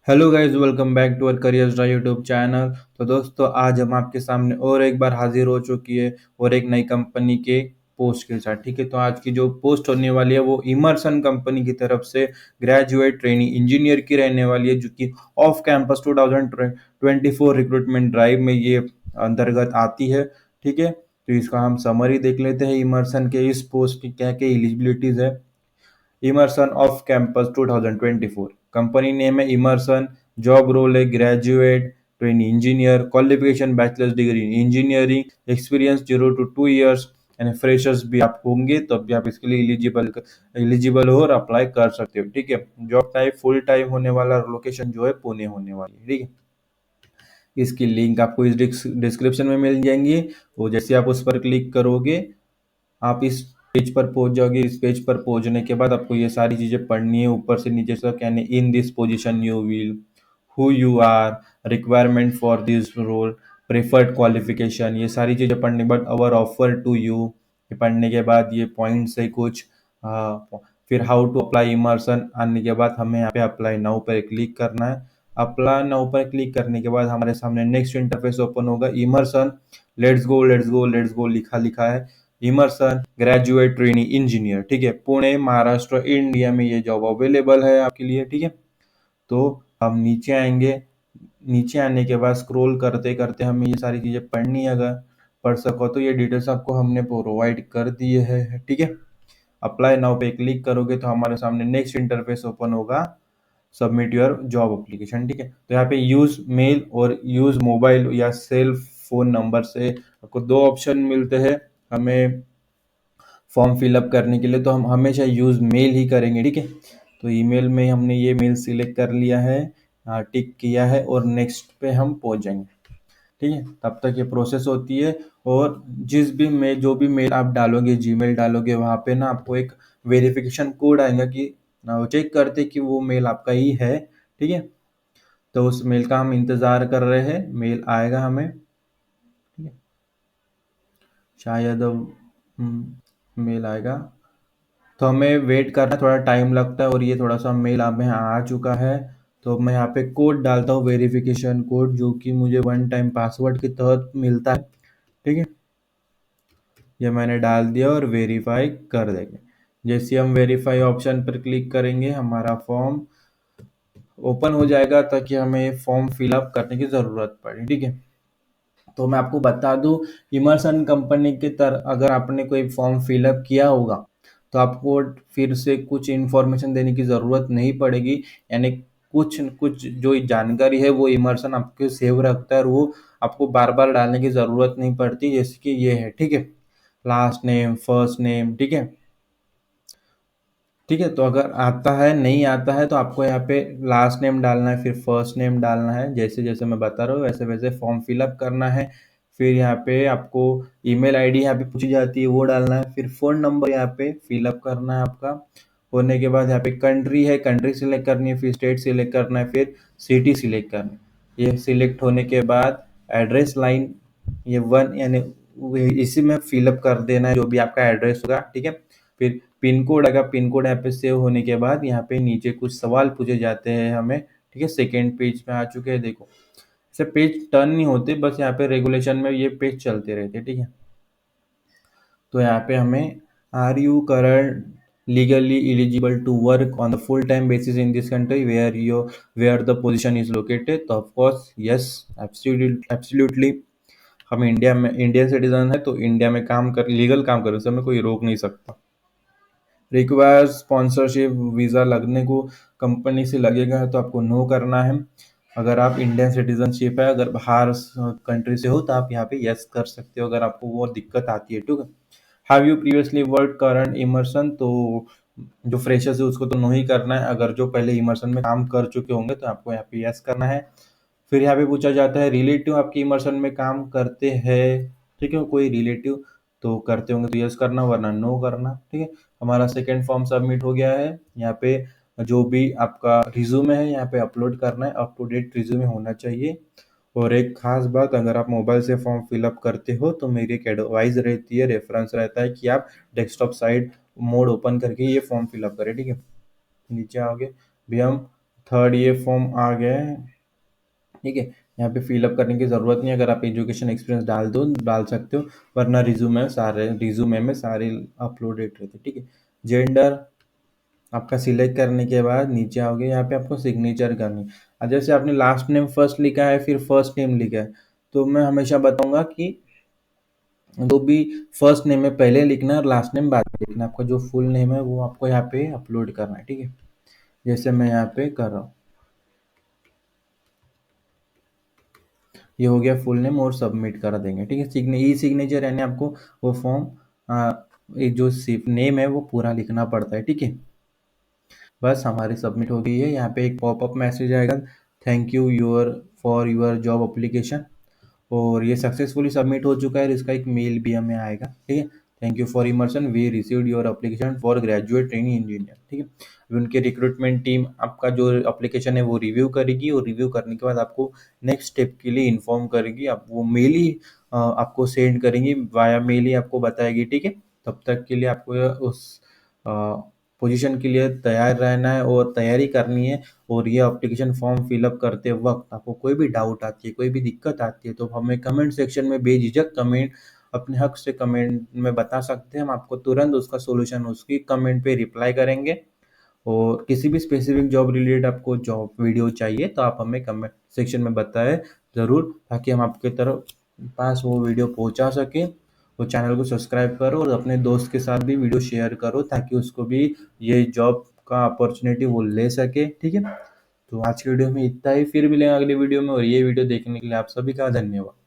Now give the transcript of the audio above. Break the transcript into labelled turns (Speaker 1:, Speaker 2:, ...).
Speaker 1: Hello guys, welcome back to our career drive YouTube channel. तो दोस्तों, आज हम आपके सामने और एक बार हाजिर हो चुकी है और एक नई कंपनी के पोस्ट के साथ। ठीक है, तो आज की जो पोस्ट होने वाली है वो इमर्सन कंपनी की तरफ से ग्रेजुएट ट्रेनी इंजीनियर की रहने वाली है, जो कि ऑफ कैंपस 2024 रिक्रूटमेंट ड्राइव में ये अंतर्गत आती है। ठीक है, तो इसका हम समरी देख लेते हैं इमर्सन के इस पोस्ट की क्या क्या एलिजिबिलिटीज है। Emerson off campus 2024, company name है इमर्सन, जॉब रोल है graduate trainee engineer, qualification bachelors degree in engineering, experience 0 to 2 years, यानी फ्रेशर्स भी आप होंगे तो भी आप इसके लिए एलिजिबल हो और अप्लाई कर सकते हो। ठीक है, जॉब टाइप फुल टाइम होने वाला, लोकेशन जो है पुणे होने वाली है। ठीक है, इसकी लिंक आपको इस डिस्क्रिप्शन में मिल जाएंगी। और जैसे आप उस पर क्लिक करोगे, आप इस पेज पर पहुंच जाओगे। इस पेज पर पहुंचने के बाद आपको ये सारी चीजें पढ़नी है ऊपर से नीचे तक, यानी in this position you will, who you are, requirement for this role, preferred qualification, ये सारी चीजें पढ़ने के बाद अवर ऑफर टू यू, ये पढ़ने के बाद ये पॉइंट्स है कुछ। फिर हाउ टू अप्लाई इमर्सन आने के बाद हमें यहाँ पे अप्लाई नाउ पर क्लिक करना है। अप्लाई नाउ पर क्लिक करने के बाद हमारे सामने नेक्स्ट इंटरफेस ओपन होगा। Emerson let's go let's go let's go लिखा लिखा है। इमर्सन ग्रेजुएट ट्रेनी इंजीनियर, ठीक है, पुणे महाराष्ट्र इंडिया में ये जॉब अवेलेबल है आपके लिए। ठीक है, तो हम नीचे आएंगे। नीचे आने के बाद स्क्रॉल करते करते हमें ये सारी चीजें पढ़नी है। अगर पढ़ सको तो ये डिटेल्स आपको हमने प्रोवाइड कर दिए है। ठीक है, अप्लाई नाउ पे क्लिक करोगे तो हमारे सामने नेक्स्ट इंटरफेस ओपन होगा, सबमिट योर जॉब एप्लीकेशन। ठीक है, तो यहाँ पे यूज मेल और यूज मोबाइल या सेल फोन नंबर से आपको दो ऑप्शन मिलते हैं हमें फॉर्म फिलअप करने के लिए। तो हम हमेशा यूज मेल ही करेंगे। ठीक है, तो ईमेल में हमने ये मेल सिलेक्ट कर लिया है, टिक किया है और नेक्स्ट पे हम पहुंच जाएंगे। ठीक है, तब तक ये प्रोसेस होती है। और जिस भी मेल जो भी मेल आप डालोगे, जीमेल डालोगे, वहां पे ना आपको एक वेरिफिकेशन कोड आएगा कि चेक करते कि वो मेल आपका ही है। ठीक है, तो उस मेल का हम इंतजार कर रहे हैं, मेल आएगा हमें। ठीक है, शायद मेल आएगा तो हमें वेट करना, थोड़ा टाइम लगता है। और ये थोड़ा सा मेल आप में आ चुका है, तो मैं यहाँ पे कोड डालता हूँ, वेरिफिकेशन कोड, जो कि मुझे वन टाइम पासवर्ड के तहत मिलता है। ठीक है, ये मैंने डाल दिया और वेरीफाई कर देंगे। जैसे हम वेरीफाई ऑप्शन पर क्लिक करेंगे, हमारा फॉर्म ओपन हो जाएगा ताकि हमें फॉर्म फिलअप करने की ज़रूरत पड़े। ठीक है, तो मैं आपको बता दूं, इमर्सन कंपनी के अगर आपने कोई फॉर्म फिलअप किया होगा तो आपको फिर से कुछ इन्फॉर्मेशन देने की ज़रूरत नहीं पड़ेगी। यानी कुछ कुछ जो जानकारी है वो इमर्सन आपके सेव रखता है और वो आपको बार बार डालने की ज़रूरत नहीं पड़ती, जैसे कि ये है। ठीक है, लास्ट नेम, फर्स्ट नेम। ठीक है, ठीक है, तो अगर आता है नहीं आता है तो आपको यहाँ पे लास्ट नेम डालना है, फिर फर्स्ट नेम डालना है, जैसे जैसे मैं बता रहा हूँ वैसे वैसे फॉर्म फिलअप करना है। फिर यहाँ पे आपको ईमेल आईडी यहाँ पे पूछी जाती है, वो डालना है। फिर फोन नंबर यहाँ पे फिलअप करना है आपका। होने के बाद यहाँ पे कंट्री है, कंट्री सिलेक्ट करनी है, फिर स्टेट सिलेक्ट करना है, फिर सिटी सिलेक्ट करना है। ये सिलेक्ट होने के बाद एड्रेस लाइन, ये वन यानी इसी में फिलअप कर देना है जो भी आपका एड्रेस होगा। ठीक है, फिर पिन कोड आएगा, पिन कोड यहाँ पे सेव होने के बाद यहाँ पे नीचे कुछ सवाल पूछे जाते हैं हमें। ठीक है, सेकेंड पेज पे आ चुके हैं, देखो ऐसे पेज टर्न नहीं होते, बस यहाँ पे रेगुलेशन में ये पेज चलते रहते हैं। ठीक है, तो यहाँ पे हमें are you current legally eligible to work on the full time basis in this country where the position is located, तो ऑफ कोर्स यस, एब्सोल्युटली। हम इंडिया में इंडियन सिटीजन है तो इंडिया में काम कर लीगल काम कर, उसे हमें कोई रोक नहीं सकता। रिक्वायर स्पॉन्सरशिप, वीज़ा लगने को कंपनी से लगेगा तो आपको नो करना है। अगर आप इंडियन सिटीजनशिप है, अगर बाहर कंट्री से हो तो आप यहाँ पे यस कर सकते हो अगर आपको वो दिक्कत आती है। ठीक है, have you previously work current Emerson, तो जो फ्रेशर्स है उसको तो नो ही करना है। अगर जो पहले इमर्सन में काम कर चुके होंगे तो आपको यहाँ पे यस करना है। फिर यहाँ पे पूछा जाता है रिलेटिव आपकी इमर्सन में काम करते हैं। ठीक है, कोई रिलेटिव तो करते होंगे तो यस करना, वरना नो करना। ठीक है, हमारा सेकेंड फॉर्म सबमिट हो गया है। यहाँ पे जो भी आपका रिज्यूमे है यहाँ पे अपलोड करना है, अप टू डेट रिज्यूमे होना चाहिए। और एक खास बात, अगर आप मोबाइल से फॉर्म फिलअप करते हो तो मेरी एक एडवाइस रहती है, रेफरेंस रहता है कि आप डेस्कटॉप साइड मोड ओपन करके ये फॉर्म फिलअप करें। ठीक है, नीचे आओगे भी हम थर्ड ये फॉर्म आ गया है, ठीक है। यहाँ पे फिलअप करने की ज़रूरत नहीं है, अगर आप एजुकेशन एक्सपीरियंस डाल दो डाल सकते हो, वरना रिज्यूमे में सारे अपलोडेड रहते, ठीक है। जेंडर आपका सिलेक्ट करने के बाद नीचे आओगे, यहाँ पे आपको सिग्नेचर करनी है। अब जैसे आपने लास्ट नेम फर्स्ट लिखा है फिर फर्स्ट नेम लिखा है, तो मैं हमेशा बताऊंगा कि जो भी फर्स्ट नेम है पहले लिखना है और लास्ट नेम बाद में लिखना है। आपका जो फुल नेम है वो आपको यहाँ पे अपलोड करना है, ठीक है। जैसे मैं यहाँ पे कर रहा हूँ, ये हो गया फुल नेम और सबमिट कर देंगे, ठीक है। ई सिग्नेचर यानी आपको वो फॉर्म ये जो नेम है वो पूरा लिखना पड़ता है, ठीक है। बस हमारी सबमिट हो गई है। यहाँ पे एक पॉपअप मैसेज आएगा, thank you for your job application, और ये सक्सेसफुली सबमिट हो चुका है। और इसका एक मेल भी हमें आएगा, ठीक है। Thank you for Emerson, we received your application for graduate training engineer, ठीक है। अभी उनके रिक्रूटमेंट टीम आपका जो एप्लीकेशन है वो रिव्यू करेगी, और रिव्यू करने के बाद आपको नेक्स्ट स्टेप के लिए इन्फॉर्म करेगी। आप वो मेल ही आपको सेंड करेंगी, वाया मेल ही आपको बताएगी, ठीक है। तब तक के लिए आपको उस पोजीशन के लिए तैयार रहना है और तैयारी करनी है। और ये एप्लीकेशन फॉर्म फिलअप करते वक्त आपको कोई भी डाउट आती है, कोई भी दिक्कत आती है, तो हमें कमेंट सेक्शन में बेझिझक कमेंट अपने हक से कमेंट में बता सकते हैं। हम आपको तुरंत उसका सॉल्यूशन उसकी कमेंट पे रिप्लाई करेंगे। और किसी भी स्पेसिफिक जॉब रिलेटेड आपको जॉब वीडियो चाहिए तो आप हमें कमेंट सेक्शन में बताएं ज़रूर, ताकि हम आपके तरफ पास वो वीडियो पहुंचा सकें। और चैनल को सब्सक्राइब करो और अपने दोस्त के साथ भी वीडियो शेयर करो, ताकि उसको भी ये जॉब का अपॉर्चुनिटी वो ले सके, ठीक है। तो आज की वीडियो में इतना ही, फिर मिलेंगे अगली वीडियो में। और ये वीडियो देखने के लिए आप सभी का धन्यवाद।